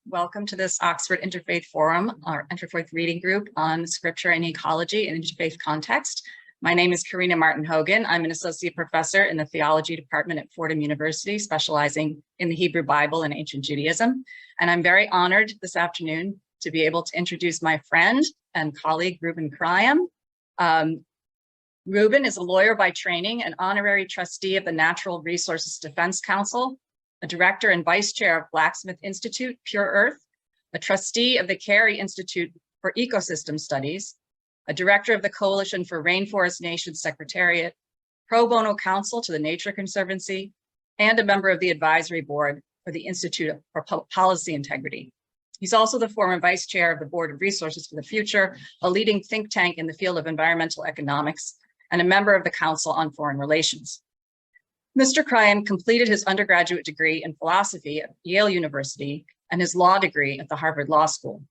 Welcome to this Oxford Interfaith Forum, our Interfaith Reading Group on Scripture and Ecology and Interfaith Context. My name is Karina Martin-Hogan. I'm an associate professor in the theology department at Fordham University, specializing in the Hebrew Bible and ancient Judaism. And I'm very honored this afternoon to be able to introduce my friend and colleague, Rubén Kraiem. Rubén is a lawyer by training, an honorary trustee of the Natural Resources Defense Council, a director and vice chair of Blacksmith Institute, Pure Earth, a trustee of the Carey Institute for Ecosystem Studies, a director of the Coalition for Rainforest Nations Secretariat, pro bono counsel to the Nature Conservancy, and a member of the advisory board for the Institute for Policy Integrity. He's also the former vice chair of the Board of Resources for the Future, a leading think tank in the field of environmental economics, and a member of the Council on Foreign Relations. Mr. Kraiem completed his undergraduate degree in philosophy at Yale University and his law degree at the Harvard Law School.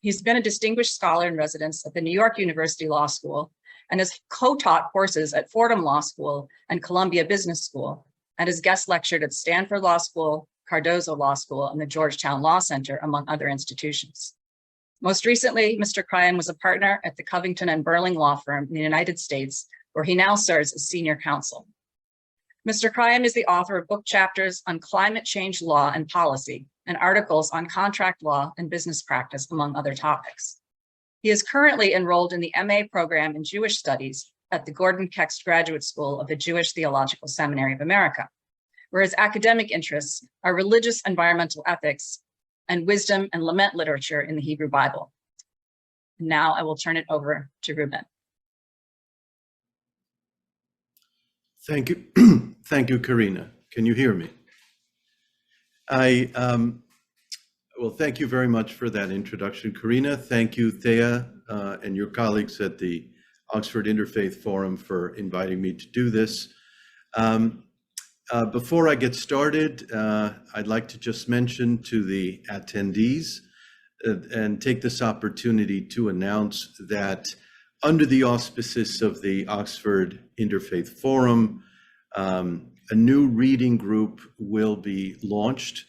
He's been a distinguished scholar in residence at the New York University Law School and has co-taught courses at Fordham Law School and Columbia Business School, and has guest lectured at Stanford Law School, Cardozo Law School, and the Georgetown Law Center, among other institutions. Most recently, Mr. Kraiem was a partner at the Covington and Burling law firm in the United States, where he now serves as senior counsel. Mr. Kraiem is the author of book chapters on climate change law and policy, and articles on contract law and business practice, among other topics. He is currently enrolled in the MA program in Jewish Studies at the Gordon Kext Graduate School of the Jewish Theological Seminary of America, where his academic interests are religious environmental ethics and wisdom and lament literature in the Hebrew Bible. Now I will turn it over to Rubén. Thank you. Thank you, Karina. Can you hear me? Well, thank you very much for that introduction, Karina. Thank you, Thea, and your colleagues at the Oxford Interfaith Forum for inviting me to do this. Before I get started, I'd like to just mention to the attendees and take this opportunity to announce that under the auspices of the Oxford Interfaith Forum, a new reading group will be launched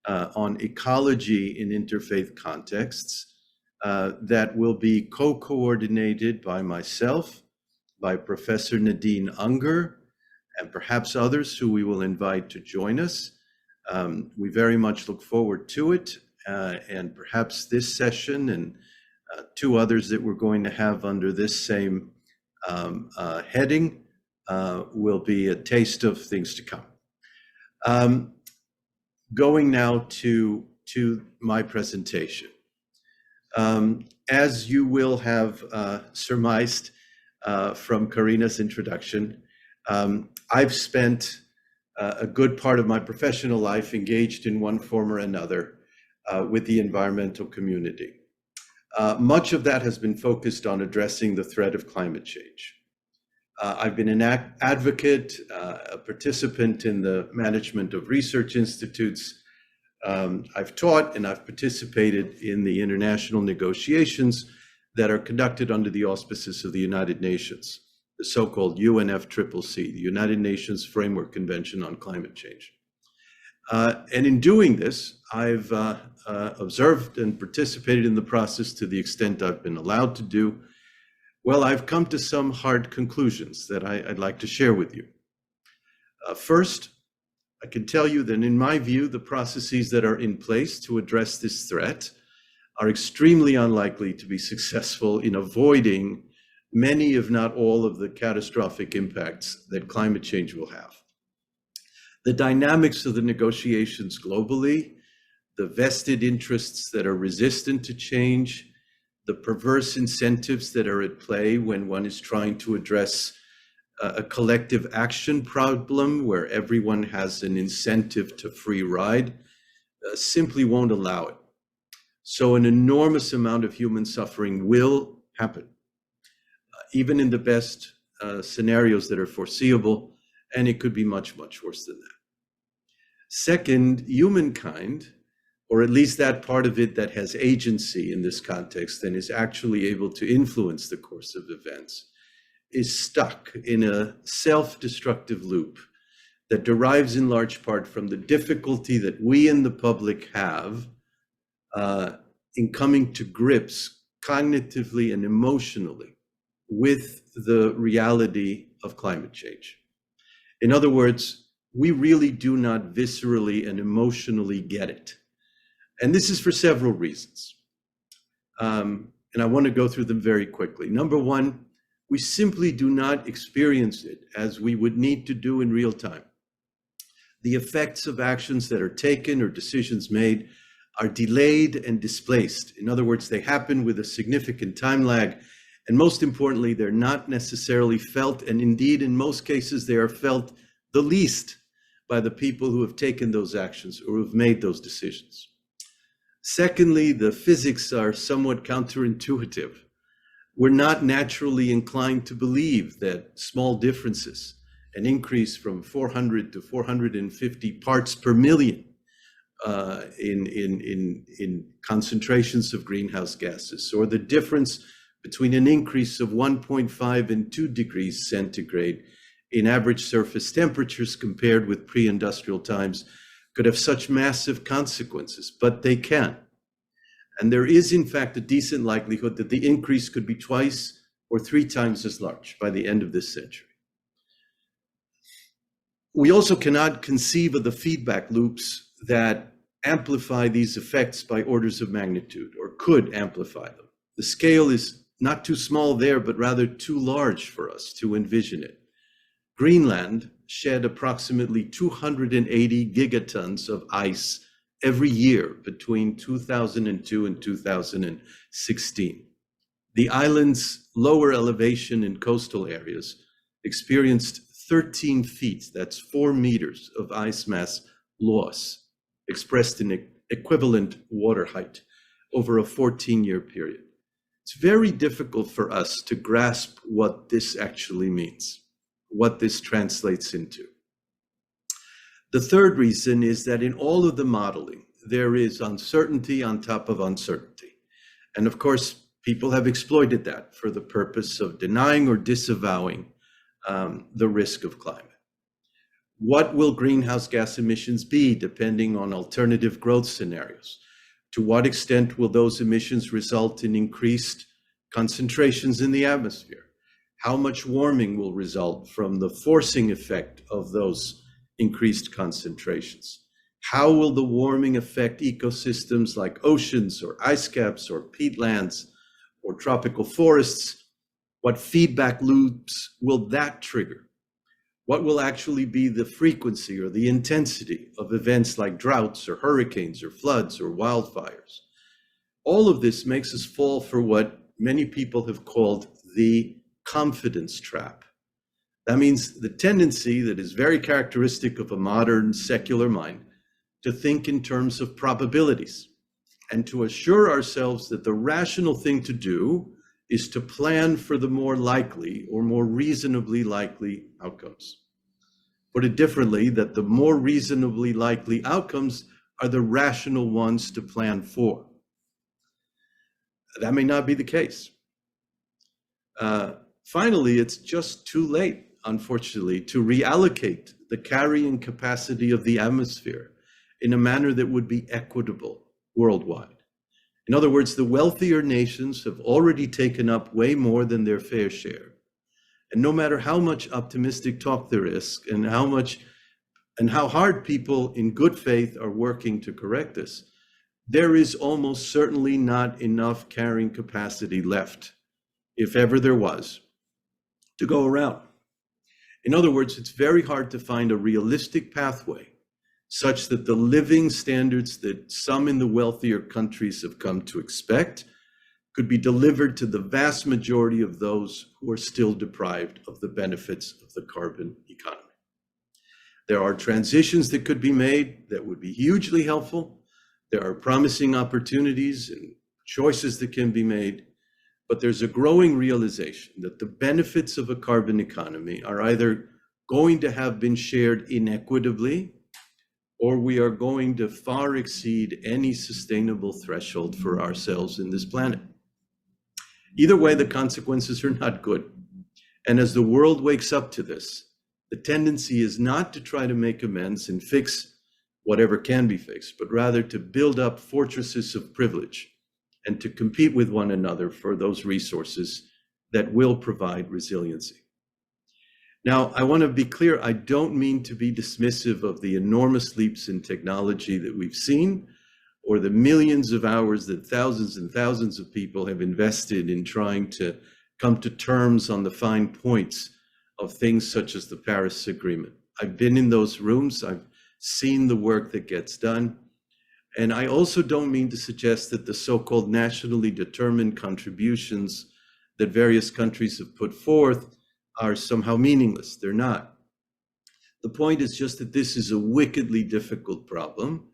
on ecology in interfaith contexts that will be co-coordinated by myself, by Professor Nadine Unger, and perhaps others who we will invite to join us. We very much look forward to it, and perhaps this session and two others that we're going to have under this same heading will be a taste of things to come. Going now to my presentation. As you will have surmised from Karina's introduction, I've spent a good part of my professional life engaged in one form or another with the environmental community. Much of that has been focused on addressing the threat of climate change. I've been an advocate, a participant in the management of research institutes. I've taught and I've participated in the international negotiations that are conducted under the auspices of the United Nations, the so-called UNFCCC, the United Nations Framework Convention on Climate Change. And in doing this, I've observed and participated in the process to the extent I've been allowed to do. Well, I've come to some hard conclusions that I'd like to share with you. First, I can tell you that in my view, the processes that are in place to address this threat are extremely unlikely to be successful in avoiding many, if not all, of the catastrophic impacts that climate change will have. The dynamics of the negotiations globally, the vested interests that are resistant to change, the perverse incentives that are at play when one is trying to address a collective action problem where everyone has an incentive to free ride, simply won't allow it. So an enormous amount of human suffering will happen, even in the best scenarios that are foreseeable, and it could be much, much worse than that. Second, humankind, or at least that part of it that has agency in this context and is actually able to influence the course of events, is stuck in a self-destructive loop that derives in large part from the difficulty that we in the public have in coming to grips cognitively and emotionally with the reality of climate change. In other words, we really do not viscerally and emotionally get it. And this is for several reasons. And I want to go through them very quickly. Number one, we simply do not experience it as we would need to do in real time. The effects of actions that are taken or decisions made are delayed and displaced. In other words, they happen with a significant time lag. And most importantly, they're not necessarily felt. And indeed, in most cases, they are felt the least by the people who have taken those actions or who have made those decisions. Secondly, the physics are somewhat counterintuitive. We're not naturally inclined to believe that small differences, an increase from 400 to 450 parts per million in concentrations of greenhouse gases, or the difference between an increase of 1.5 and 2 degrees centigrade in average surface temperatures compared with pre-industrial times could have such massive consequences, but they can. And there is, in fact, a decent likelihood that the increase could be 2 or 3 times as large by the end of this century. We also cannot conceive of the feedback loops that amplify these effects by orders of magnitude, or could amplify them. The scale is not too small there, but rather too large for us to envision it. Greenland shed approximately 280 gigatons of ice every year between 2002 and 2016. The island's lower elevation in coastal areas experienced 13 feet, that's 4 meters of ice mass loss, expressed in equivalent water height over a 14-year period. It's very difficult for us to grasp what this actually means, what this translates into. The third reason is that in all of the modeling, there is uncertainty on top of uncertainty. And of course, people have exploited that for the purpose of denying or disavowing the risk of climate. What will greenhouse gas emissions be depending on alternative growth scenarios? To what extent will those emissions result in increased concentrations in the atmosphere? How much warming will result from the forcing effect of those increased concentrations? How will the warming affect ecosystems like oceans or ice caps or peatlands or tropical forests? What feedback loops will that trigger? What will actually be the frequency or the intensity of events like droughts or hurricanes or floods or wildfires? All of this makes us fall for what many people have called the confidence trap. That means the tendency that is very characteristic of a modern secular mind to think in terms of probabilities and to assure ourselves that the rational thing to do is to plan for the more likely or more reasonably likely outcomes. Put it differently, that the more reasonably likely outcomes are the rational ones to plan for. That may not be the case. Finally, it's just too late, unfortunately, to reallocate the carrying capacity of the atmosphere in a manner that would be equitable worldwide. In other words, the wealthier nations have already taken up way more than their fair share. And no matter how much optimistic talk there is and how hard people in good faith are working to correct this, there is almost certainly not enough carrying capacity left, if ever there was, to go around. In other words, it's very hard to find a realistic pathway such that the living standards that some in the wealthier countries have come to expect could be delivered to the vast majority of those who are still deprived of the benefits of the carbon economy. There are transitions that could be made that would be hugely helpful. There are promising opportunities and choices that can be made, but there's a growing realization that the benefits of a carbon economy are either going to have been shared inequitably, or we are going to far exceed any sustainable threshold for ourselves in this planet. Either way, the consequences are not good. And as the world wakes up to this, the tendency is not to try to make amends and fix whatever can be fixed, but rather to build up fortresses of privilege and to compete with one another for those resources that will provide resiliency. Now, I want to be clear, I don't mean to be dismissive of the enormous leaps in technology that we've seen, or the millions of hours that thousands and thousands of people have invested in trying to come to terms on the fine points of things such as the Paris Agreement. I've been in those rooms, I've seen the work that gets done, and I also don't mean to suggest that the so-called nationally determined contributions that various countries have put forth are somehow meaningless. They're not. The point is just that this is a wickedly difficult problem,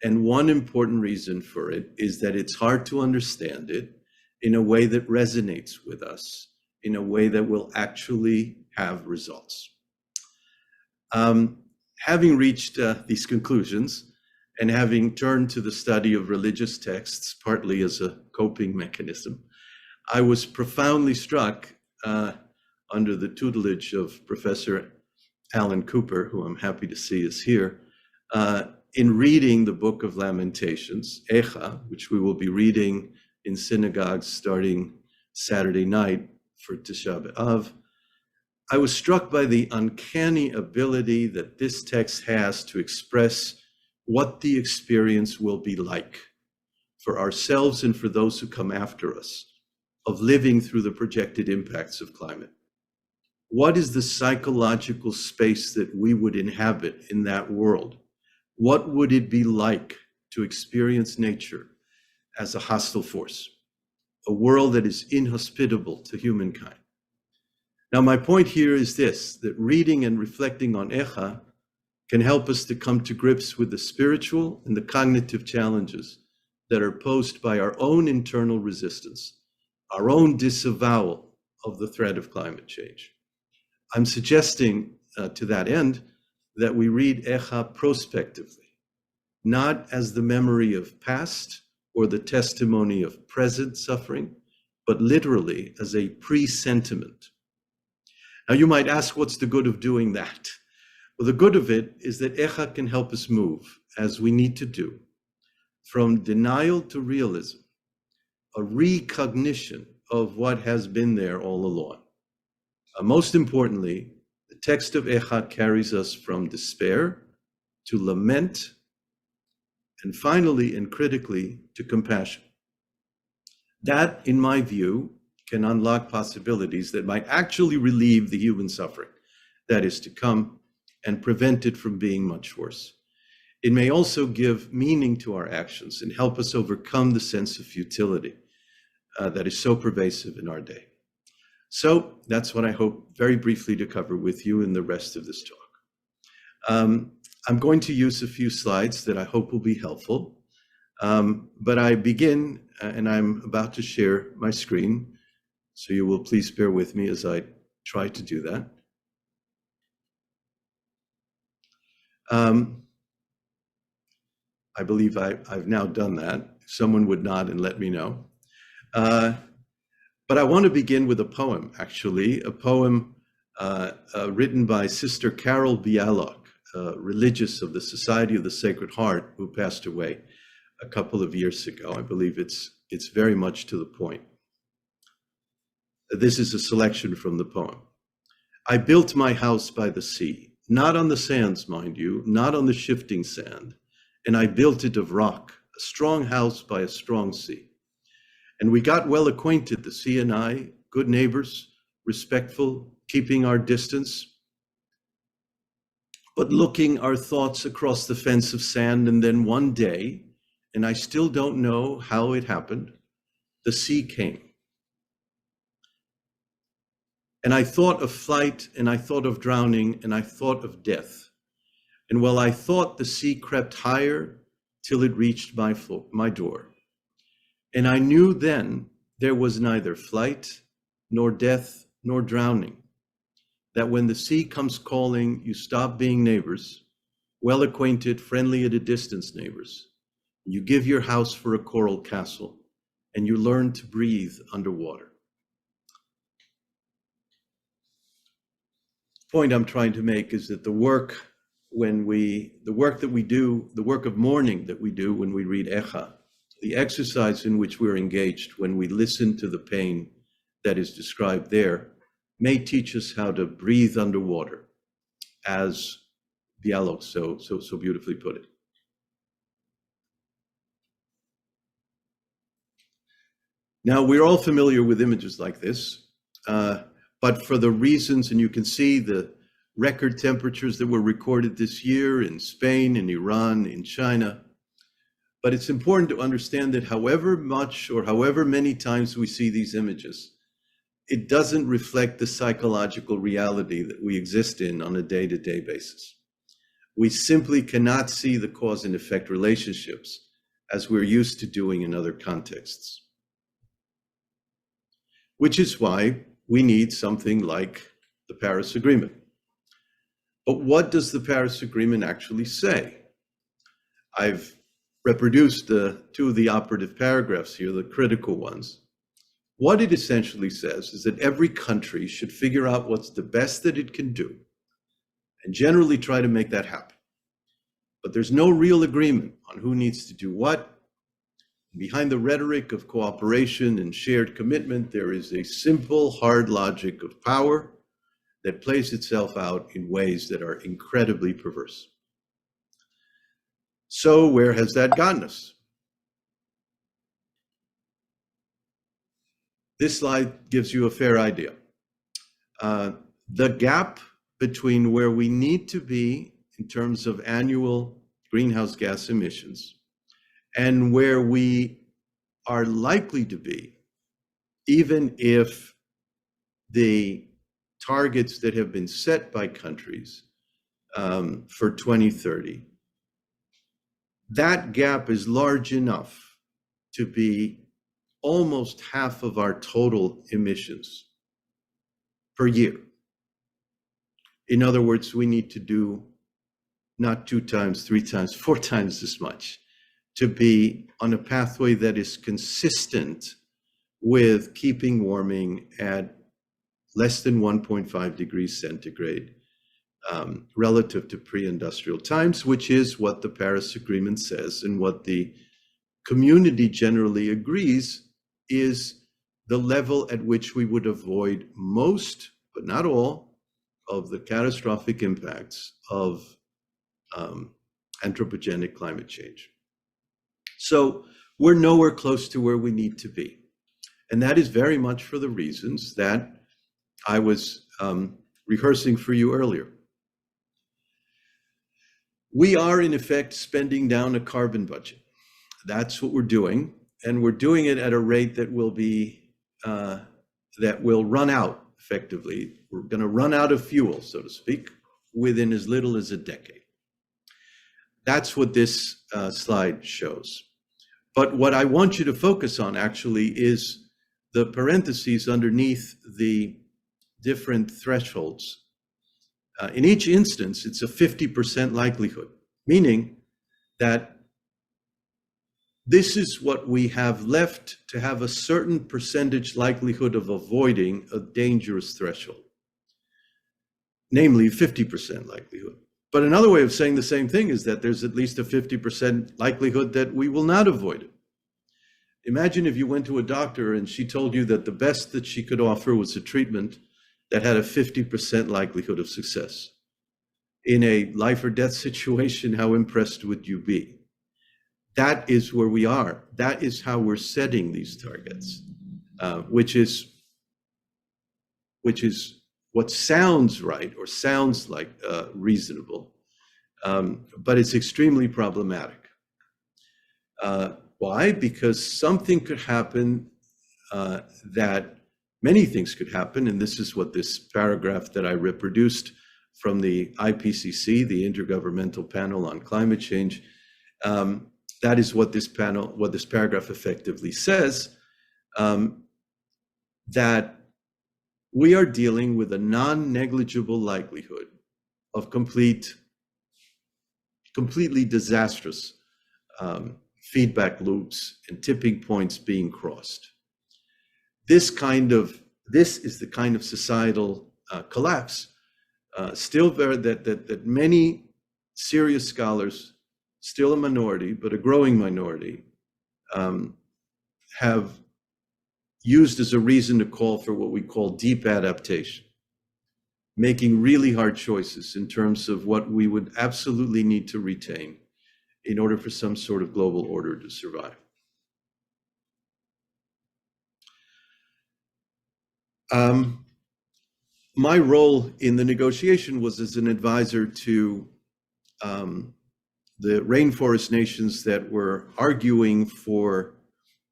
and one important reason for it is that it's hard to understand it in a way that resonates with us, in a way that will actually have results. Having reached these conclusions, and having turned to the study of religious texts, partly as a coping mechanism, I was profoundly struck under the tutelage of Professor Alan Cooper, who I'm happy to see is here, in reading the Book of Lamentations, Eicha, which we will be reading in synagogues starting Saturday night for Tisha B'Av. I was struck by the uncanny ability that this text has to express what the experience will be like for ourselves and for those who come after us of living through the projected impacts of climate. What is the psychological space that we would inhabit in that world? What would it be like to experience nature as a hostile force, a world that is inhospitable to humankind? Now, my point here is this, that reading and reflecting on Eicha can help us to come to grips with the spiritual and the cognitive challenges that are posed by our own internal resistance, our own disavowal of the threat of climate change. I'm suggesting to that end that we read Eicha prospectively, not as the memory of past or the testimony of present suffering, but literally as a presentiment. Now you might ask, what's the good of doing that? Well, the good of it is that Eicha can help us move, as we need to do, from denial to realism, a recognition of what has been there all along. Most importantly, the text of Eicha carries us from despair to lament, and finally and critically to compassion. That, in my view, can unlock possibilities that might actually relieve the human suffering that is to come and prevent it from being much worse. It may also give meaning to our actions and help us overcome the sense of futility that is so pervasive in our day. So that's what I hope very briefly to cover with you in the rest of this talk. I'm going to use a few slides that I hope will be helpful, but I begin and I'm about to share my screen, so you will please bear with me as I try to do that. I believe I've now done that. If someone would nod and let me know. But I want to begin with a poem, actually, a poem written by Sister Carol Bialog, religious of the Society of the Sacred Heart, who passed away a couple of years ago. I believe it's very much to the point. This is a selection from the poem. I built my house by the sea, not on the sands, mind you, not on the shifting sand, and I built it of rock, a strong house by a strong sea. And we got well acquainted, the sea and I, good neighbors, respectful, keeping our distance, but looking our thoughts across the fence of sand. And then one day, and I still don't know how it happened, the sea came. And I thought of flight, and I thought of drowning, and I thought of death. And while I thought, the sea crept higher till it reached my door. And I knew then there was neither flight, nor death, nor drowning. That when the sea comes calling, you stop being neighbors, well acquainted, friendly at a distance neighbors. You give your house for a coral castle, and you learn to breathe underwater. The point I'm trying to make is that the work the work that we do, the work of mourning that we do when we read Eicha, the exercise in which we're engaged when we listen to the pain that is described there, may teach us how to breathe underwater, as Dialog so beautifully put it. Now, we're all familiar with images like this, but for the reasons, and you can see the record temperatures that were recorded this year in Spain, in Iran, in China. But it's important to understand that however much or however many times we see these images, it doesn't reflect the psychological reality that we exist in on a day-to-day basis. We simply cannot see the cause and effect relationships as we're used to doing in other contexts. Which is why we need something like the Paris Agreement. But what does the Paris Agreement actually say? I've reproduced two of the operative paragraphs here, the critical ones. What it essentially says is that every country should figure out what's the best that it can do and generally try to make that happen. But there's no real agreement on who needs to do what. Behind the rhetoric of cooperation and shared commitment, there is a simple, hard logic of power that plays itself out in ways that are incredibly perverse. So where has that gotten us? This slide gives you a fair idea. The gap between where we need to be in terms of annual greenhouse gas emissions and where we are likely to be, even if the targets that have been set by countries for 2030, that gap is large enough to be almost half of our total emissions per year. In other words, we need to do not 2 times, 3 times, 4 times as much to be on a pathway that is consistent with keeping warming at less than 1.5 degrees centigrade relative to pre-industrial times, which is what the Paris Agreement says and what the community generally agrees is the level at which we would avoid most, but not all, of the catastrophic impacts of anthropogenic climate change. So we're nowhere close to where we need to be. And that is very much for the reasons that I was rehearsing for you earlier. We are, in effect, spending down a carbon budget. That's what we're doing. And we're doing it at a rate that will be, that will run out effectively. We're going to run out of fuel, so to speak, within as little as a decade. That's what this slide shows. But what I want you to focus on actually is the parentheses underneath the different thresholds. In each instance, it's a 50% likelihood, meaning that this is what we have left to have a certain percentage likelihood of avoiding a dangerous threshold, namely 50% likelihood. But another way of saying the same thing is that there's at least a 50% likelihood that we will not avoid it. Imagine if you went to a doctor and she told you that the best that she could offer was a treatment that had a 50% likelihood of success. In a life or death situation, how impressed would you be? That is where we are. That is how we're setting these targets, which is what sounds right or sounds like reasonable, but it's extremely problematic. Why? Because something could happen that many things could happen, and this is what this paragraph that I reproduced from the IPCC, the Intergovernmental Panel on Climate Change, that is what this paragraph effectively says, that we are dealing with a non-negligible likelihood of completely disastrous feedback loops and tipping points being crossed. This is the kind of societal collapse that many serious scholars, still a minority, but a growing minority, have used as a reason to call for what we call deep adaptation, making really hard choices in terms of what we would absolutely need to retain in order for some sort of global order to survive. My role in the negotiation was as an advisor to the rainforest nations that were arguing for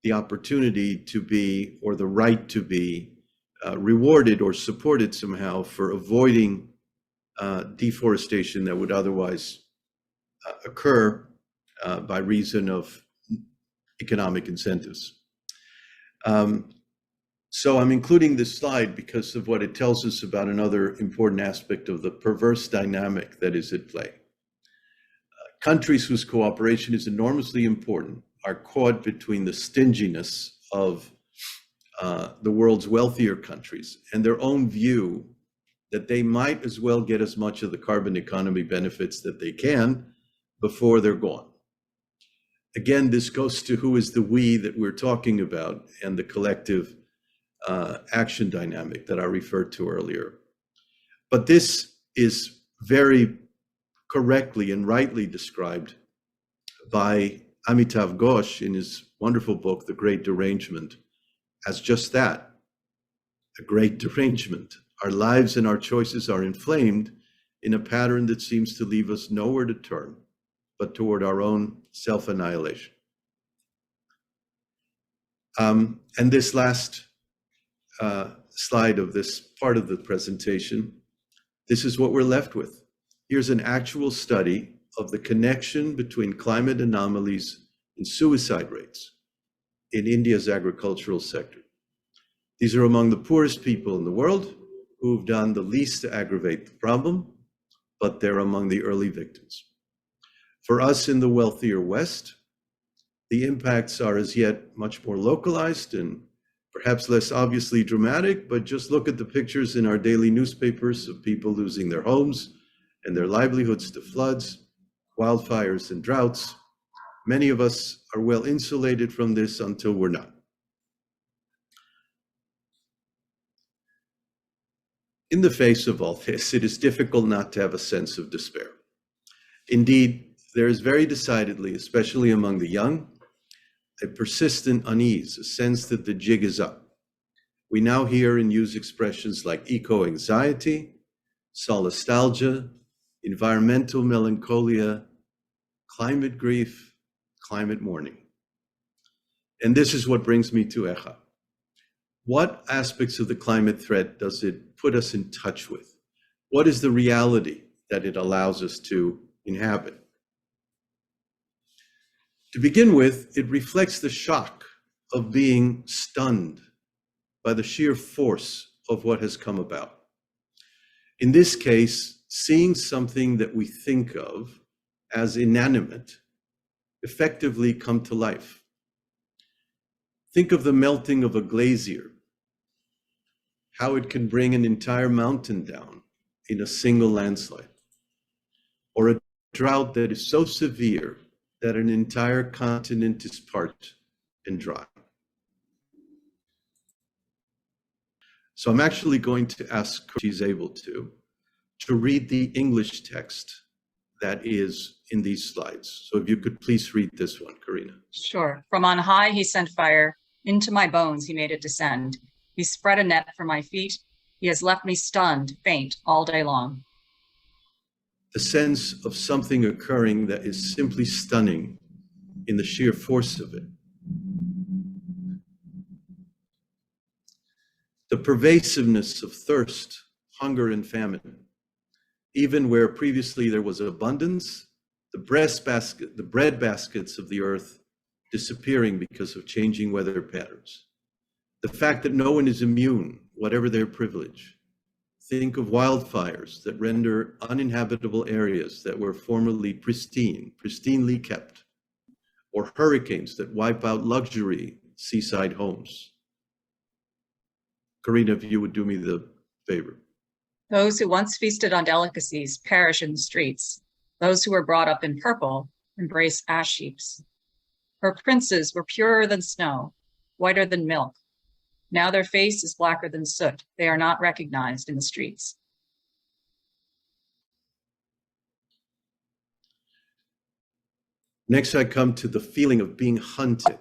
the opportunity to be, or the right to be, rewarded or supported somehow for avoiding deforestation that would otherwise occur by reason of economic incentives. So I'm including this slide because of what it tells us about another important aspect of the perverse dynamic that is at play. Countries whose cooperation is enormously important are caught between the stinginess of the world's wealthier countries and their own view that they might as well get as much of the carbon economy benefits that they can before they're gone. Again, this goes to who is the we that we're talking about and the collective action dynamic that I referred to earlier. But this is very correctly and rightly described by Amitav Ghosh in his wonderful book, The Great Derangement, as just that, a great derangement. Our lives and our choices are inflamed in a pattern that seems to leave us nowhere to turn, but toward our own self-annihilation. And this last slide of this part of the presentation, this is what we're left with. Here's an actual study of the connection between climate anomalies and suicide rates in India's agricultural sector. These are among the poorest people in the world who've done the least to aggravate the problem, but they're among the early victims. For us in the wealthier West, the impacts are as yet much more localized and perhaps less obviously dramatic, but just look at the pictures in our daily newspapers of people losing their homes and their livelihoods to floods, wildfires, and droughts. Many of us are well insulated from this until we're not. In the face of all this, it is difficult not to have a sense of despair. Indeed, there is very decidedly, especially among the young, a persistent unease, a sense that the jig is up. We now hear and use expressions like eco-anxiety, solastalgia, environmental melancholia, climate grief, climate mourning. And this is what brings me to Eicha. What aspects of the climate threat does it put us in touch with? What is the reality that it allows us to inhabit? To begin with, it reflects the shock of being stunned by the sheer force of what has come about. In this case, seeing something that we think of as inanimate effectively come to life. Think of the melting of a glacier, how it can bring an entire mountain down in a single landslide, or a drought that is so severe that an entire continent is parched and dry. So I'm actually going to ask if she's able to read the English text that is in these slides. So if you could please read this one, Karina. Sure. From on high, he sent fire. Into my bones, he made it descend. He spread a net for my feet. He has left me stunned, faint all day long. The sense of something occurring that is simply stunning in the sheer force of it. The pervasiveness of thirst, hunger, and famine. Even where previously there was abundance, the bread baskets of the earth disappearing because of changing weather patterns. The fact that no one is immune, whatever their privilege. Think of wildfires that render uninhabitable areas that were formerly pristinely kept, or hurricanes that wipe out luxury seaside homes. Karina, if you would do me the favor. Those who once feasted on delicacies perish in the streets. Those who were brought up in purple embrace ash heaps. Her princes were purer than snow, whiter than milk. Now their face is blacker than soot. They are not recognized in the streets. Next, I come to the feeling of being hunted.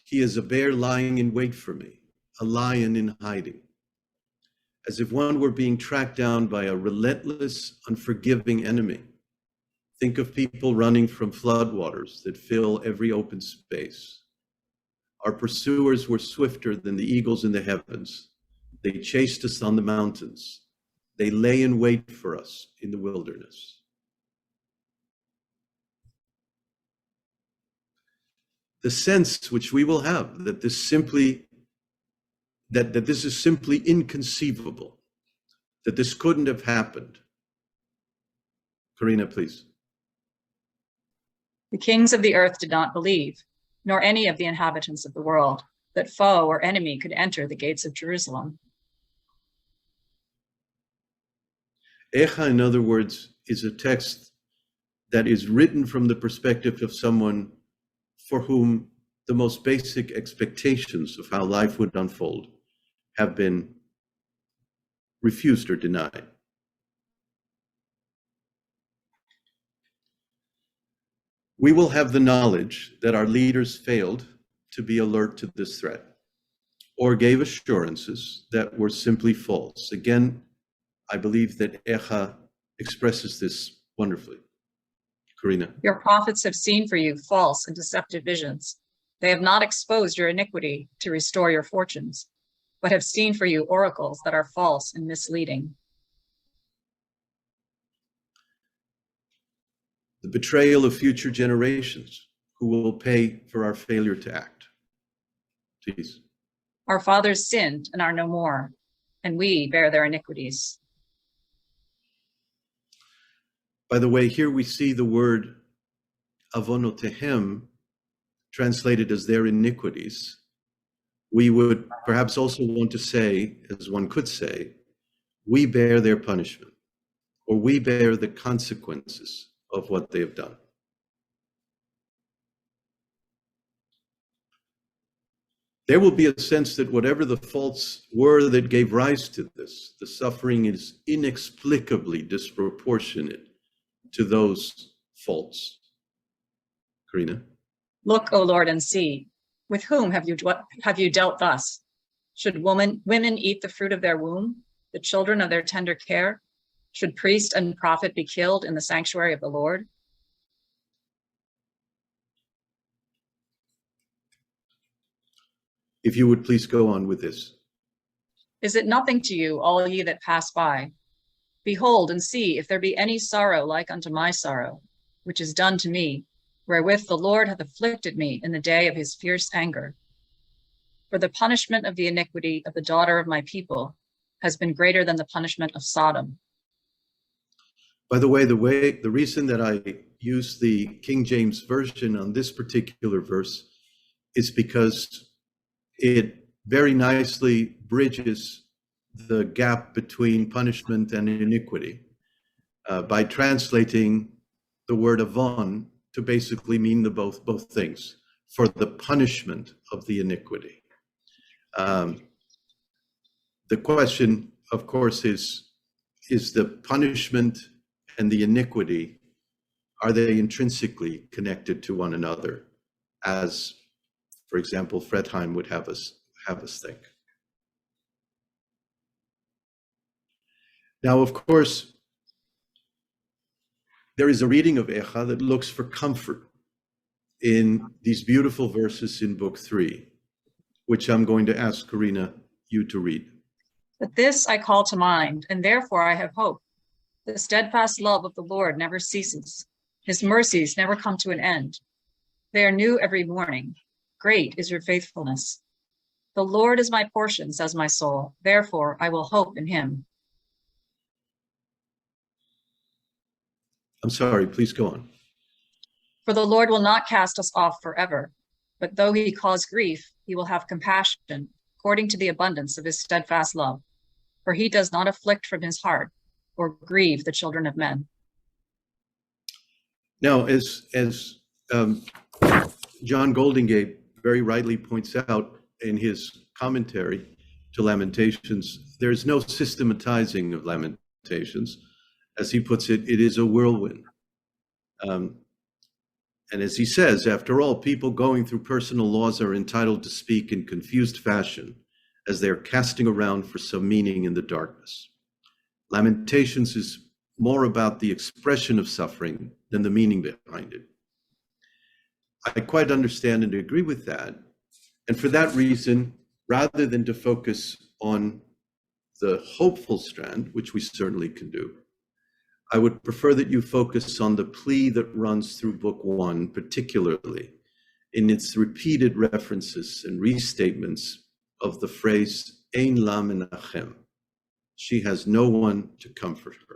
He is a bear lying in wait for me, a lion in hiding, as if one were being tracked down by a relentless, unforgiving enemy. Think of people running from floodwaters that fill every open space. Our pursuers were swifter than the eagles in the heavens. They chased us on the mountains. They lay in wait for us in the wilderness. The sense which we will have that this is simply inconceivable, that this couldn't have happened. Karina, please. The kings of the earth did not believe, nor any of the inhabitants of the world, that foe or enemy could enter the gates of Jerusalem. Eicha, in other words, is a text that is written from the perspective of someone for whom the most basic expectations of how life would unfold have been refused or denied. We will have the knowledge that our leaders failed to be alert to this threat or gave assurances that were simply false. Again, I believe that Eicha expresses this wonderfully. Karina. Your prophets have seen for you false and deceptive visions. They have not exposed your iniquity to restore your fortunes, but have seen for you oracles that are false and misleading. The betrayal of future generations who will pay for our failure to act. Please. Our fathers sinned and are no more, and we bear their iniquities. By the way, here we see the word avonotehem translated as their iniquities. We would perhaps also want to say, as one could say, we bear their punishment, or we bear the consequences of what they have done. There will be a sense that whatever the faults were that gave rise to this, the suffering is inexplicably disproportionate to those faults. Karina? Look, O Lord, and see. With whom have you dealt thus? Should women eat the fruit of their womb, the children of their tender care? Should priest and prophet be killed in the sanctuary of the Lord? If you would please go on with this. Is it nothing to you, all ye that pass by? Behold and see if there be any sorrow like unto my sorrow, which is done to me, wherewith the Lord hath afflicted me in the day of his fierce anger. For the punishment of the iniquity of the daughter of my people has been greater than the punishment of Sodom. By the way, the reason that I use the King James Version on this particular verse is because it very nicely bridges the gap between punishment and iniquity by translating the word avon to basically mean both things, for the punishment of the iniquity. The question, of course, is the punishment and the iniquity, are they intrinsically connected to one another, as, for example, Fredheim would have us think? Now, of course, there is a reading of Eicha that looks for comfort in these beautiful verses in Book 3, which I'm going to ask Karina, you to read. But this I call to mind, and therefore I have hope. The steadfast love of the Lord never ceases. His mercies never come to an end. They are new every morning. Great is your faithfulness. The Lord is my portion, says my soul. Therefore I will hope in him. I'm sorry, please go on. For the Lord will not cast us off forever, but though he cause grief, he will have compassion, according to the abundance of his steadfast love. for he does not afflict from his heart or grieve the children of men. Now, as John Goldingay very rightly points out in his commentary to Lamentations, there's no systematizing of Lamentations. As he puts it, it is a whirlwind. And as he says, after all, people going through personal laws are entitled to speak in confused fashion as they're casting around for some meaning in the darkness. Lamentations is more about the expression of suffering than the meaning behind it. I quite understand and agree with that. And for that reason, rather than to focus on the hopeful strand, which we certainly can do, I would prefer that you focus on the plea that runs through Book 1, particularly in its repeated references and restatements of the phrase, Ein la menachem. She has no one to comfort her.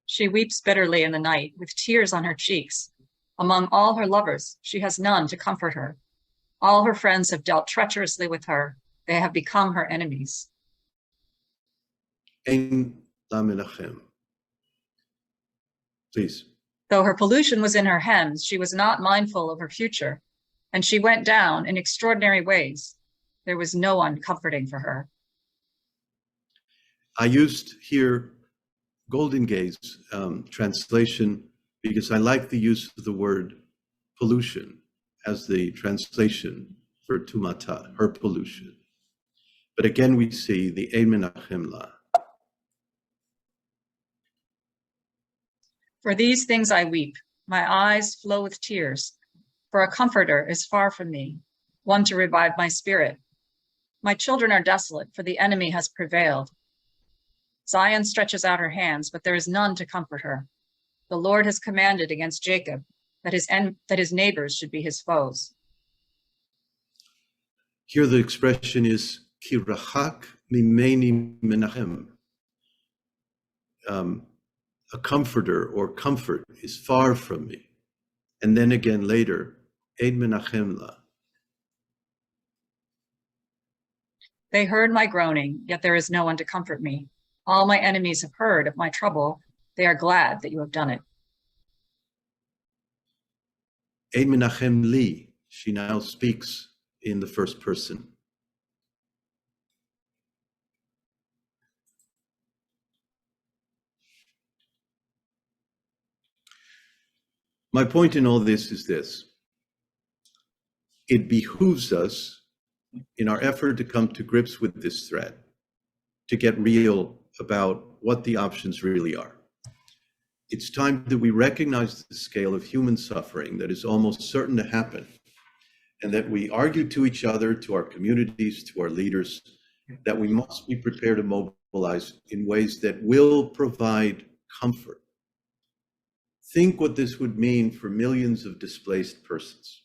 She weeps bitterly in the night with tears on her cheeks. Among all her lovers, she has none to comfort her. All her friends have dealt treacherously with her. They have become her enemies. Ein la menachem. Please. Though her pollution was in her hems, she was not mindful of her future, and she went down in extraordinary ways. There was no one comforting for her. I used here Goldingay's translation because I like the use of the word pollution as the translation for tumata, her pollution. But again, we see the Ein menachem la. For these things I weep. My eyes flow with tears. For a comforter is far from me, one to revive my spirit. My children are desolate, for the enemy has prevailed. Zion stretches out her hands, but there is none to comfort her. The Lord has commanded against Jacob that his neighbors should be his foes. Here the expression is ki rachak mimeni menachem. A comforter or comfort is far from me. And then again later, Ein menachem la. They heard my groaning, yet there is no one to comfort me. All my enemies have heard of my trouble. They are glad that you have done it. Ein menachem li. She now speaks in the first person. My point in all this is this. It behooves us, in our effort to come to grips with this threat, to get real about what the options really are. It's time that we recognize the scale of human suffering that is almost certain to happen, and that we argue to each other, to our communities, to our leaders, that we must be prepared to mobilize in ways that will provide comfort. Think what this would mean for millions of displaced persons.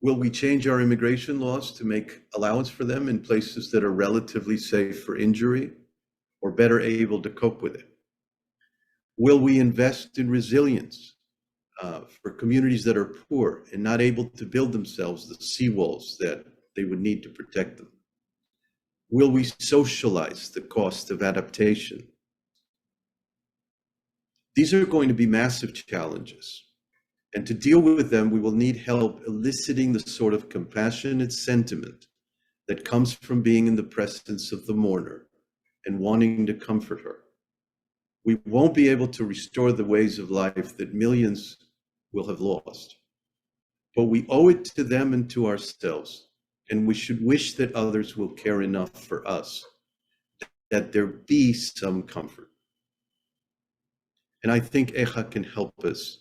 Will we change our immigration laws to make allowance for them in places that are relatively safe for injury or better able to cope with it? Will we invest in resilience for communities that are poor and not able to build themselves the seawalls that they would need to protect them? Will we socialize the cost of adaptation? These are going to be massive challenges. And to deal with them, we will need help eliciting the sort of compassionate sentiment that comes from being in the presence of the mourner and wanting to comfort her. We won't be able to restore the ways of life that millions will have lost, but we owe it to them and to ourselves, and we should wish that others will care enough for us that there be some comfort. And I think Eicha can help us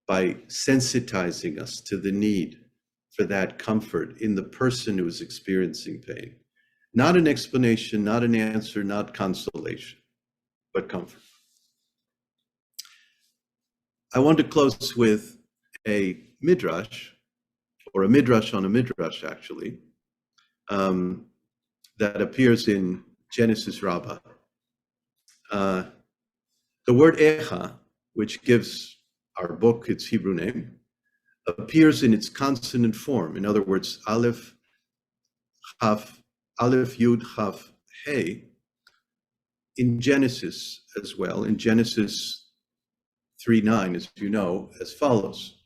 by sensitizing us to the need for that comfort in the person who is experiencing pain. Not an explanation, not an answer, not consolation, but comfort. I want to close with a midrash, or a midrash on a midrash actually, that appears in Genesis Rabbah. The word Eicha, which gives our book its Hebrew name, appears in its consonant form. In other words, Aleph, Chaf, Aleph, Yud, Chaf, Hey, in Genesis as well, in Genesis 3:9, as you know, as follows.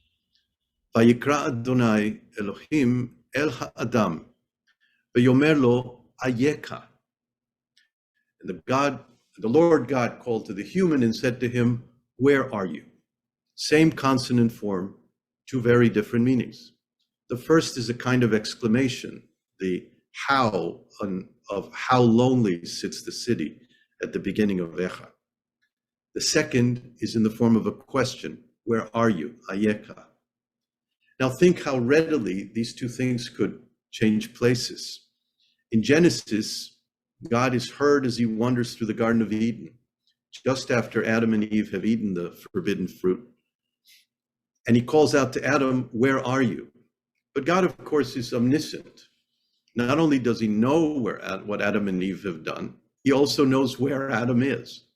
Vayikra Adonai Elohim el ha'adam, v'yomer lo Eicha. And the Lord God called to the human and said to him, where are you? Same consonant form, two very different meanings. The first is a kind of exclamation, the how of how lonely sits the city at the beginning of Eicha. The second is in the form of a question, where are you? Eicha. Now think how readily these two things could change places. In Genesis, God is heard as he wanders through the Garden of Eden, just after Adam and Eve have eaten the forbidden fruit. And he calls out to Adam, where are you? But God, of course, is omniscient. Not only does he know what Adam and Eve have done, he also knows where Adam is.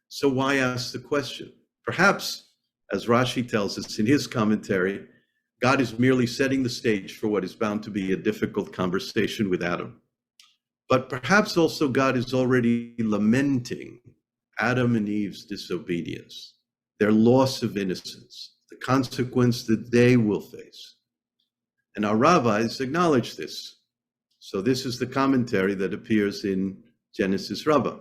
So why ask the question? Perhaps, as Rashi tells us in his commentary, God is merely setting the stage for what is bound to be a difficult conversation with Adam. But perhaps also God is already lamenting Adam and Eve's disobedience, their loss of innocence, the consequence that they will face. And our rabbis acknowledge this. So this is the commentary that appears in Genesis Rabbah.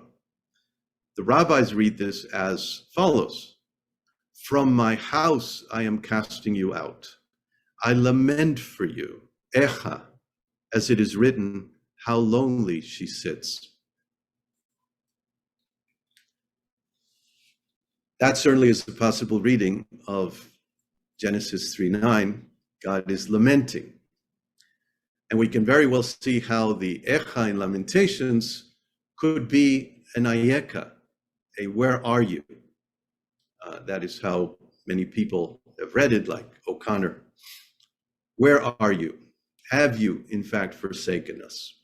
The rabbis read this as follows. From my house I am casting you out. I lament for you, Eicha, as it is written, how lonely she sits. That certainly is a possible reading of Genesis 3:9. God is lamenting. And we can very well see how the Eicha in Lamentations could be an Eicha, a where are you? That is how many people have read it, like O'Connor. Where are you? Have you, in fact, forsaken us?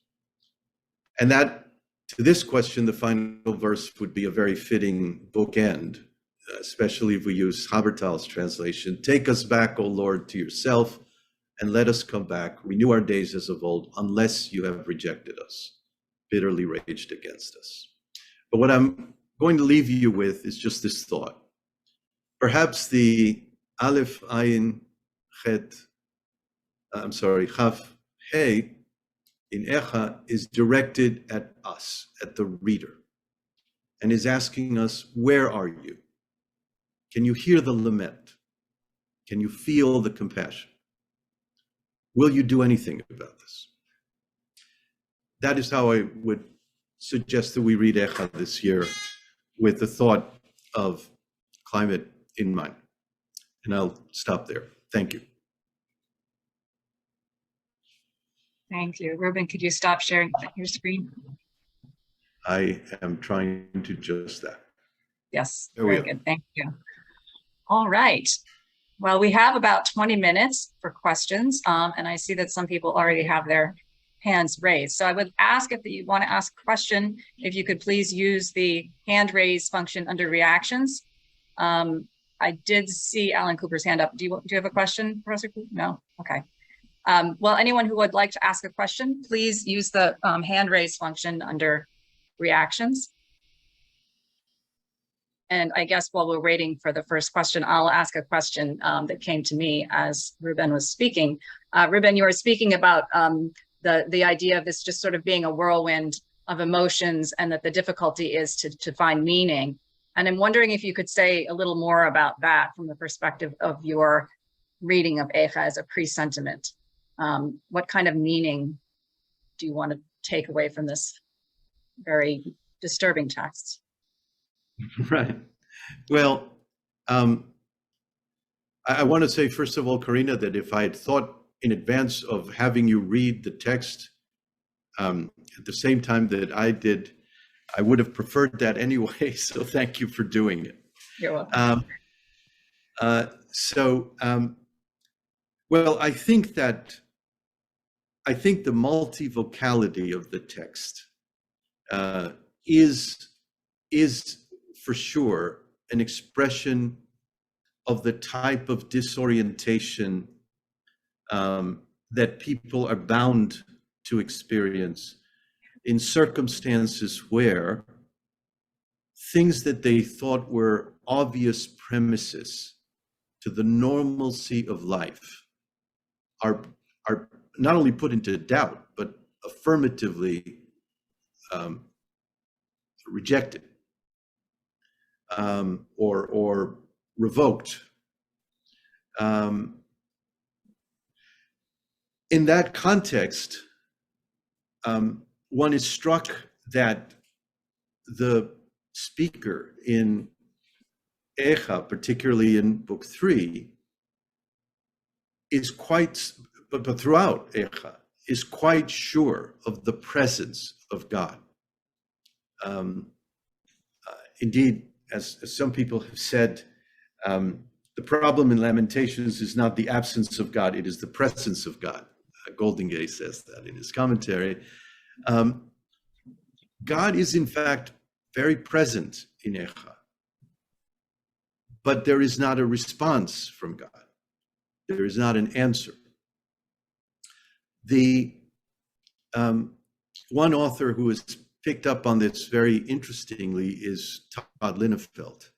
And that, to this question, the final verse would be a very fitting bookend, especially if we use Habertal's translation. Take us back, O Lord, to yourself, and let us come back. Renew our days as of old, unless you have rejected us, bitterly raged against us. But what I'm going to leave you with is just this thought. Perhaps the Aleph Ayin Chet, Chaf Hey in Eicha is directed at us, at the reader, and is asking us, where are you? Can you hear the lament? Can you feel the compassion? Will you do anything about this? That is how I would suggest that we read Eicha this year, with the thought of climate in mind. And I'll stop there. Thank you. Thank you. Rubén, could you stop sharing your screen? I am trying to just that. Yes, There we very go. good. Thank you. All right. Well, we have about 20 minutes for questions, and I see that some people already have their hands raised. So I would ask, if you want to ask a question, if you could please use the hand raise function under reactions. I did see Alan Cooper's hand up. Do you have a question, Professor Cooper? No? Okay. Well, anyone who would like to ask a question, please use the hand raise function under reactions. And I guess while we're waiting for the first question, I'll ask a question that came to me as Rubén was speaking. Rubén, you were speaking about the idea of this just sort of being a whirlwind of emotions, and that the difficulty is to find meaning. And I'm wondering if you could say a little more about that from the perspective of your reading of Eicha as a presentiment. What kind of meaning do you want to take away from this very disturbing text? Right. Well, I want to say, first of all, Karina, that if I had thought in advance of having you read the text at the same time that I did, I would have preferred that anyway. So thank you for doing it. You're welcome. Well, I think the multivocality of the text is for sure an expression of the type of disorientation that people are bound to experience in circumstances where things that they thought were obvious premises to the normalcy of life are not only put into doubt, but affirmatively rejected or revoked. In that context, one is struck that the speaker in Eicha, particularly in Book 3, is quite, but throughout Eicha, is quite sure of the presence of God. Indeed, as some people have said, the problem in Lamentations is not the absence of God, it is the presence of God. Goldingay says that in his commentary. God is in fact very present in Eicha, but there is not a response from God. There is not an answer. The one author who has picked up on this very interestingly is Todd Linnefeld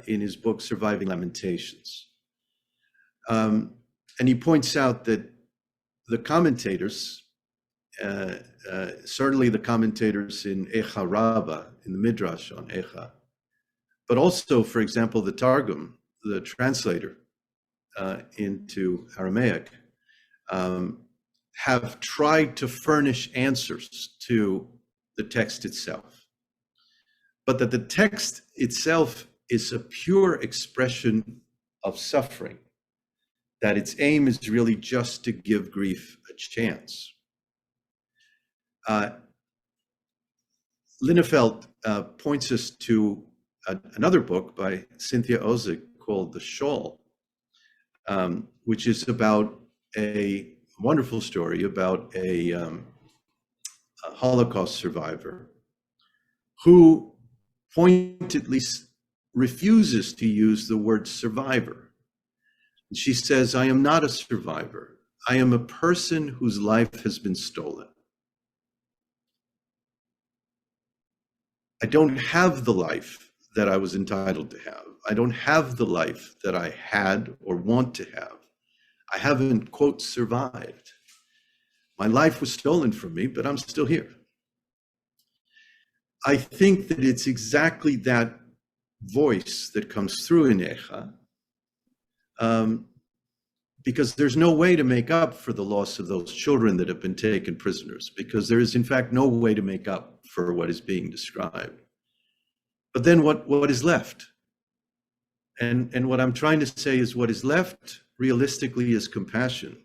in his book Surviving Lamentations. And he points out that the commentators, certainly the commentators in Eicha Rabbah, in the Midrash on Eicha, but also, for example, the Targum, the translator into Aramaic, have tried to furnish answers to the text itself, but that the text itself is a pure expression of suffering, that its aim is really just to give grief a chance. Linnefeld points us to another book by Cynthia Ozick called The Shawl, which is about a wonderful story about a Holocaust survivor who pointedly refuses to use the word survivor. She says, I am not a survivor. I am a person whose life has been stolen. I don't have the life that I was entitled to have. I don't have the life that I had or want to have. I haven't, quote, survived. My life was stolen from me, but I'm still here. I think that it's exactly that voice that comes through in Eicha, because there's no way to make up for the loss of those children that have been taken prisoners, because there is in fact no way to make up for what is being described. But then what is left? And what I'm trying to say is what is left realistically is compassion.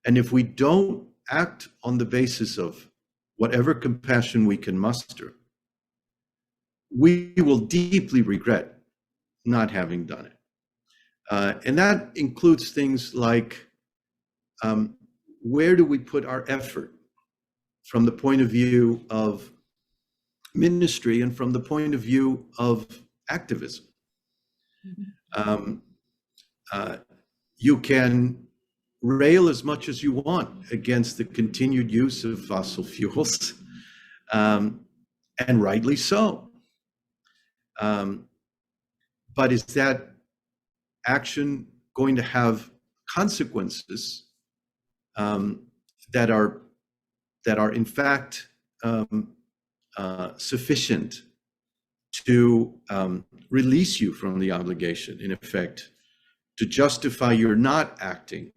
And if we don't act on the basis of whatever compassion we can muster, we will deeply regret not having done it. And that includes things like, where do we put our effort from the point of view of ministry and from the point of view of activism? You can rail as much as you want against the continued use of fossil fuels, and rightly so. But is that action going to have consequences that are in fact sufficient to release you from the obligation, in effect, to justify your not acting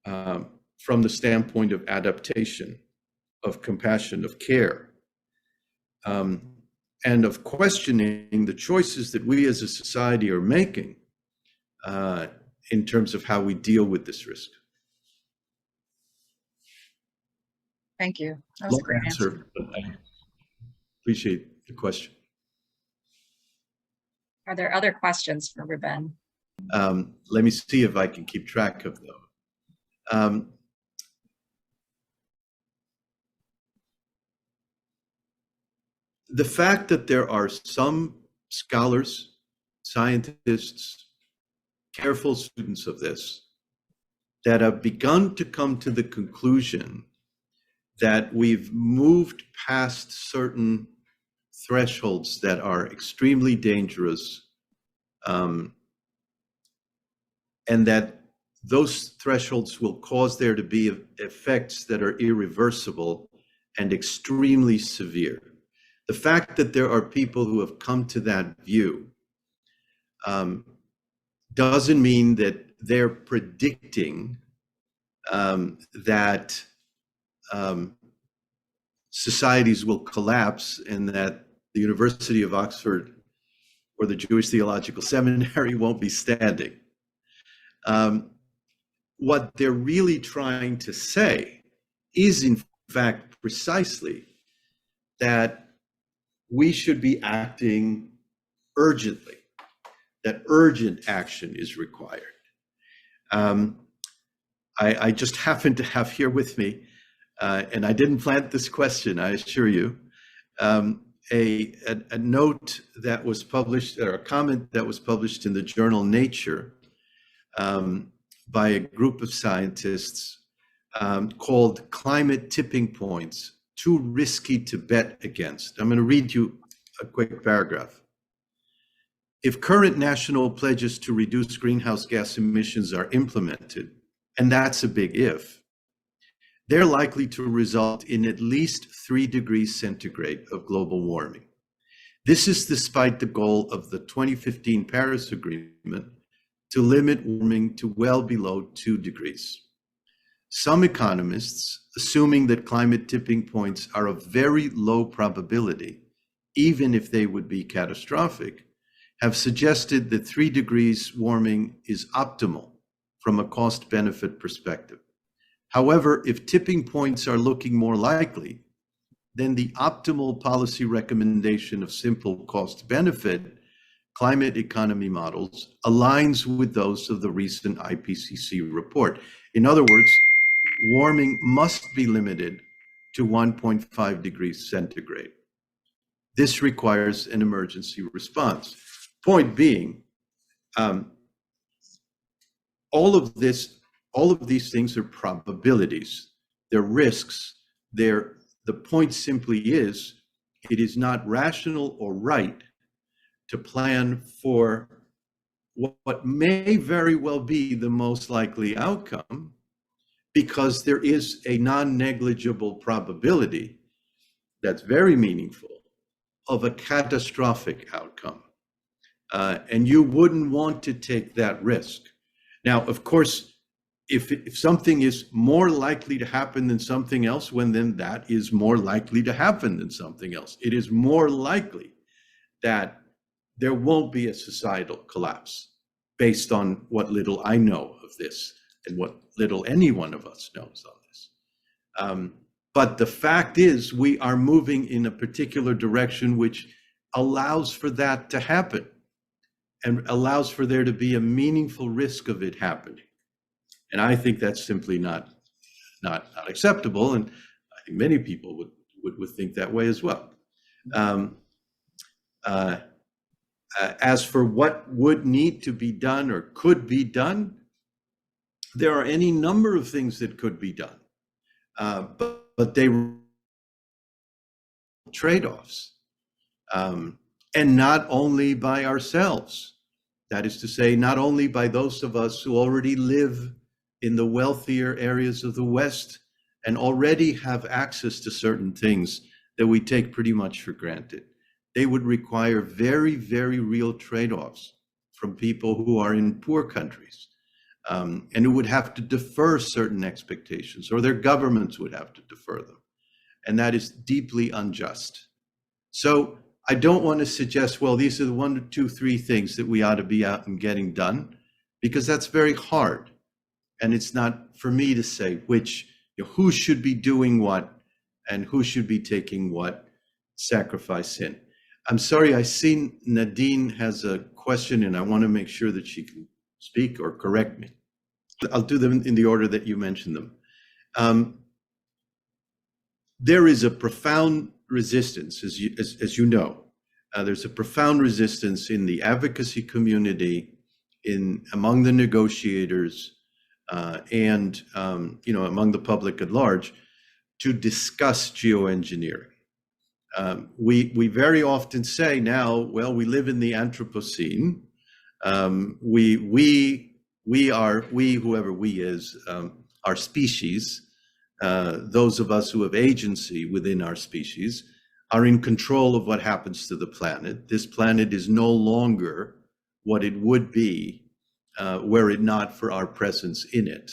from the standpoint of adaptation, of compassion, of care, and of questioning the choices that we as a society are making in terms of how we deal with this risk? Thank you. That was a great answer. But I appreciate the question. Are there other questions for Rubén? Let me see if I can keep track of them. The fact that there are some scholars, scientists, careful students of this, that have begun to come to the conclusion that we've moved past certain thresholds that are extremely dangerous, and that those thresholds will cause there to be effects that are irreversible and extremely severe. The fact that there are people who have come to that view doesn't mean that they're predicting that societies will collapse and that the University of Oxford or the Jewish Theological Seminary won't be standing. What they're really trying to say is, in fact, precisely that we should be acting urgently, that urgent action is required. I just happen to have here with me, and I didn't plant this question, I assure you, a note that was published, or a comment that was published in the journal Nature by a group of scientists called Climate Tipping Points, Too Risky to Bet Against. I'm going to read you a quick paragraph. If current national pledges to reduce greenhouse gas emissions are implemented, and that's a big if, they're likely to result in at least 3 degrees centigrade of global warming. This is despite the goal of the 2015 Paris Agreement to limit warming to well below 2 degrees. Some economists, assuming that climate tipping points are of very low probability, even if they would be catastrophic, have suggested that 3 degrees warming is optimal from a cost-benefit perspective. However, if tipping points are looking more likely, then the optimal policy recommendation of simple cost-benefit climate economy models aligns with those of the recent IPCC report. In other words, warming must be limited to 1.5 degrees centigrade. This requires an emergency response. Point being, all of these things are probabilities. They're risks. The point simply is, it is not rational or right to plan for what may very well be the most likely outcome, because there is a non-negligible probability that's very meaningful of a catastrophic outcome. And you wouldn't want to take that risk. Now, of course, if something is more likely to happen than something else, then that is more likely to happen than something else. It is more likely that there won't be a societal collapse based on what little I know of this and what little any one of us knows on this. But the fact is, we are moving in a particular direction which allows for that to happen and allows for there to be a meaningful risk of it happening. And I think that's simply not acceptable. And I think many people would think that way as well. As for what would need to be done or could be done, there are any number of things that could be done, but they trade-offs, and not only by ourselves. That is to say, not only by those of us who already live in the wealthier areas of the West and already have access to certain things that we take pretty much for granted. They would require very, very real trade-offs from people who are in poor countries, and who would have to defer certain expectations, or their governments would have to defer them. And that is deeply unjust. So I don't want to suggest, well, these are the 1, 2, 3 things that we ought to be out and getting done, because that's very hard. And it's not for me to say who should be doing what and who should be taking what sacrifice in. I'm sorry, I see Nadine has a question and I want to make sure that she can speak or correct me. I'll do them in the order that you mentioned them. There is a profound resistance, as you know. There's a profound resistance in the advocacy community, among the negotiators, and among the public at large to discuss geoengineering. We very often say now, well, we live in the Anthropocene. Whoever we is, our species, those of us who have agency within our species, are in control of what happens to the planet. This planet is no longer what it would be were it not for our presence in it.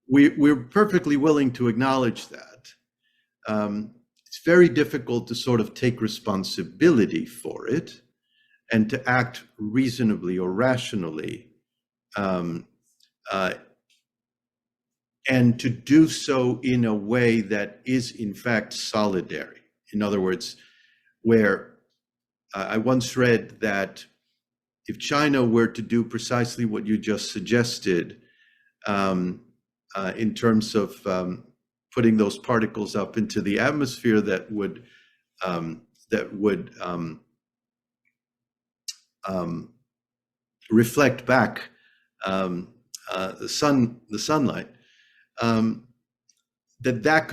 We're perfectly willing to acknowledge that. It's very difficult to sort of take responsibility for it and to act reasonably or rationally, and to do so in a way that is in fact solidary. In other words, where I once read that if China were to do precisely what you just suggested, in terms of putting those particles up into the atmosphere that would reflect back the sunlight, that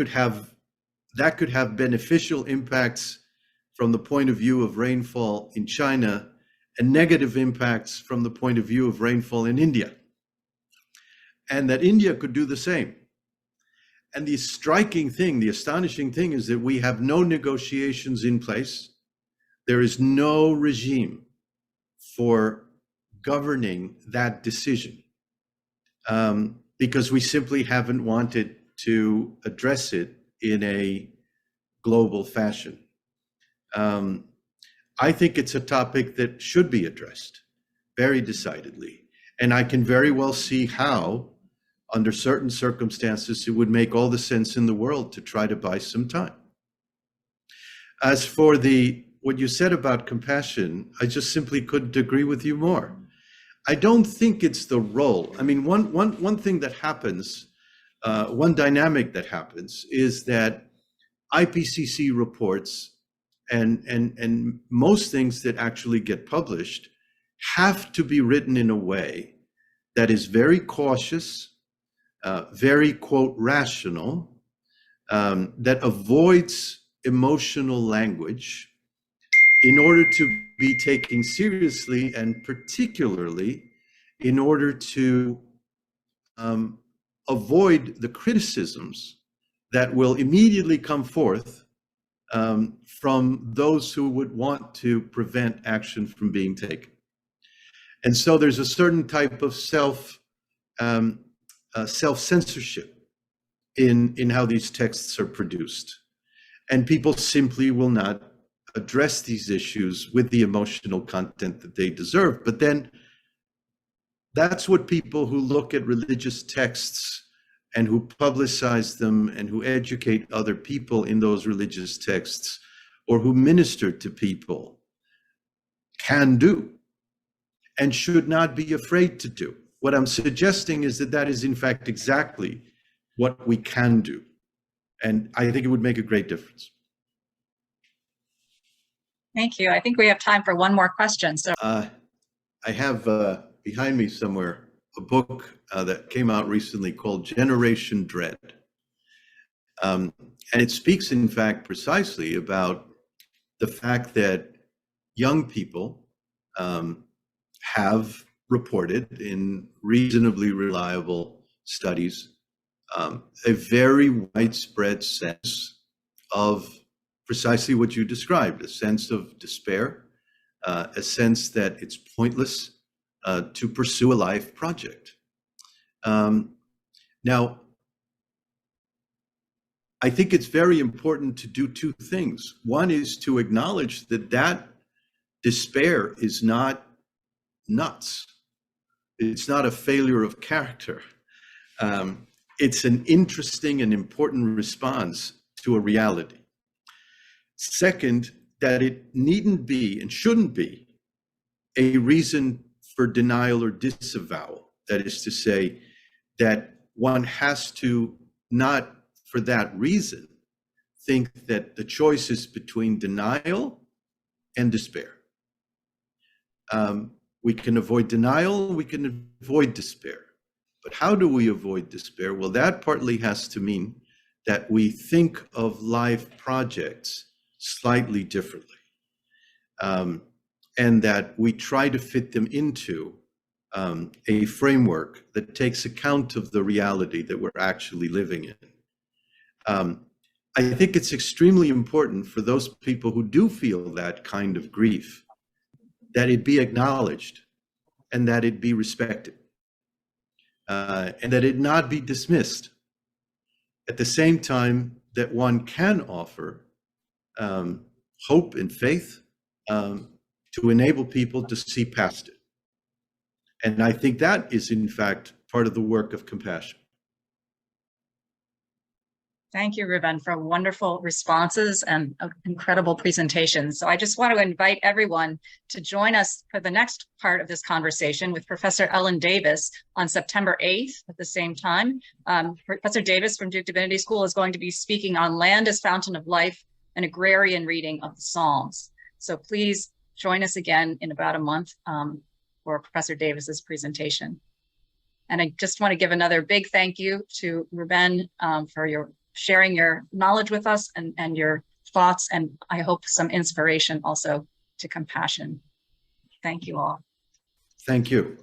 could have beneficial impacts from the point of view of rainfall in China and negative impacts from the point of view of rainfall in India. And that India could do the same. And the striking thing, the astonishing thing is that we have no negotiations in place. There is no regime for governing that decision, because we simply haven't wanted to address it in a global fashion. I think it's a topic that should be addressed very decidedly. And I can very well see how, under certain circumstances, it would make all the sense in the world to try to buy some time. As for what you said about compassion, I just simply couldn't agree with you more. I don't think it's the role. I mean, one thing that happens, one dynamic that happens is that IPCC reports and most things that actually get published have to be written in a way that is very cautious, very, quote, rational, that avoids emotional language in order to be taken seriously, and particularly in order to avoid the criticisms that will immediately come forth from those who would want to prevent action from being taken. And so there's a certain type of self-censorship in how these texts are produced. And people simply will not address these issues with the emotional content that they deserve. But then that's what people who look at religious texts and who publicize them and who educate other people in those religious texts, or who minister to people, can do and should not be afraid to do. What I'm suggesting is that that is in fact exactly what we can do. And I think it would make a great difference. Thank you. I think we have time for one more question. So I have behind me somewhere a book that came out recently called Generation Dread. And it speaks, in fact, precisely about the fact that young people have reported in reasonably reliable studies a very widespread sense of precisely what you described, a sense of despair, a sense that it's pointless to pursue a life project. Now, I think it's very important to do two things. One is to acknowledge that that despair is not nuts. It's not a failure of character. It's an interesting and important response to a reality. Second, that it needn't be and shouldn't be a reason for denial or disavowal. That is to say, that one has to not, for that reason, think that the choice is between denial and despair. We can avoid denial, we can avoid despair, But how do we avoid despair? Well, that partly has to mean that we think of life projects slightly differently, and that we try to fit them into a framework that takes account of the reality that we're actually living in. I think it's extremely important for those people who do feel that kind of grief, that it be acknowledged and that it be respected, and that it not be dismissed. At the same time that one can offer hope and faith to enable people to see past it. And I think that is, in fact, part of the work of compassion. Thank you, Rubén, for wonderful responses and an incredible presentation. So I just want to invite everyone to join us for the next part of this conversation with Professor Ellen Davis on September 8th at the same time. Professor Davis from Duke Divinity School is going to be speaking on Land as Fountain of Life, an agrarian reading of the Psalms. So please join us again in about a month for Professor Davis's presentation. And I just want to give another big thank you to Rubén for your sharing your knowledge with us and your thoughts, and I hope some inspiration also to compassion. Thank you all. Thank you.